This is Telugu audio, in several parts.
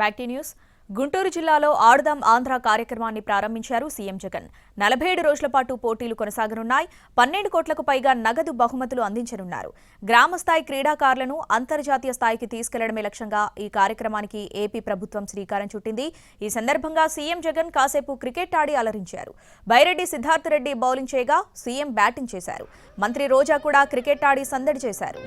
Back to news. గుంటూరు జిల్లాలో ఆడుదాం ఆంధ్ర కార్యక్రమాన్ని ప్రారంభించారు సీఎం జగన్. 47 రోజుల పాటు పోటీలు కొనసాగనున్నాయి. 12 కోట్లకు పైగా నగదు బహుమతులు అందించనున్నారు. గ్రామస్థాయి క్రీడాకారులను అంతర్జాతీయ స్థాయికి తీసుకెళ్లడమే లక్ష్యంగా ఈ కార్యక్రమానికి ఏపీ ప్రభుత్వం శ్రీకారం చుట్టింది. ఈ సందర్భంగా సీఎం జగన్ కాసేపు క్రికెట్ ఆడి అలరించారు. బైరెడ్డి సిద్ధార్థ్ రెడ్డి బౌలింగ్ చేయగా సీఎం బ్యాటింగ్ చేశారు. మంత్రి రోజా కూడా క్రికెట్ ఆడి సందడి చేశారు.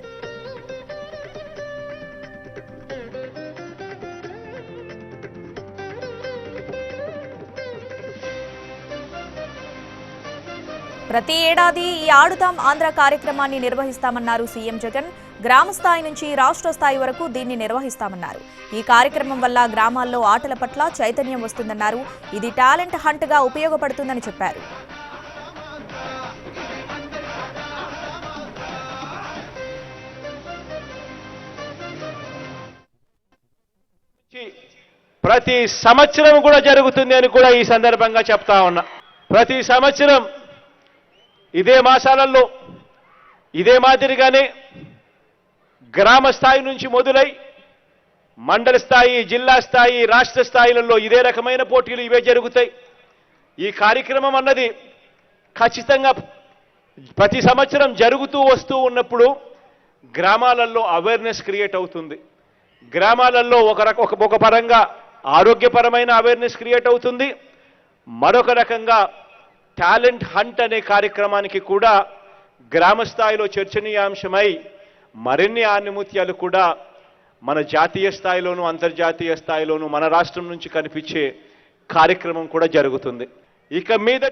ప్రతి ఏడాది ఈ ఆడుదాం ఆంధ్ర కార్యక్రమాన్ని నిర్వహిస్తామన్నారు సీఎం జగన్. గ్రామ స్థాయి నుంచి రాష్ట్ర స్థాయి వరకు దీన్ని నిర్వహిస్తామన్నారు. ఈ కార్యక్రమం వల్ల గ్రామాల్లో ఆటల పట్ల చైతన్యం వస్తుందన్నారు. ఇది టాలెంట్ హంట్ గా ఉపయోగపడుతుందని చెప్పారు. ప్రతి సంవత్సరం కూడా జరుగుతుంది అని కూడా ఈ సందర్భంగా చెప్తా ఉన్నా. ప్రతి సంవత్సరం ఇదే మాసాలలో ఇదే మాదిరిగానే గ్రామ స్థాయి నుంచి మొదలై మండల స్థాయి, జిల్లా స్థాయి, రాష్ట్ర స్థాయిలలో ఇదే రకమైన పోటీలు ఇవే జరుగుతాయి. ఈ కార్యక్రమం అన్నది ఖచ్చితంగా ప్రతి సంవత్సరం జరుగుతూ వస్తూ ఉన్నప్పుడు గ్రామాలలో అవేర్నెస్ క్రియేట్ అవుతుంది. గ్రామాలలో ఒక పరంగా ఆరోగ్యపరమైన అవేర్నెస్ క్రియేట్ అవుతుంది. మరొక రకంగా టాలెంట్ హంట్ అనే కార్యక్రమానికి కూడా గ్రామ స్థాయిలో చర్చనీయాంశమై మరిన్ని ఆణిముత్యాలు కూడా మన జాతీయ స్థాయిలోనూ అంతర్జాతీయ స్థాయిలోనూ మన రాష్ట్రం నుంచి కనిపించే కార్యక్రమం కూడా జరుగుతుంది. ఇక మీద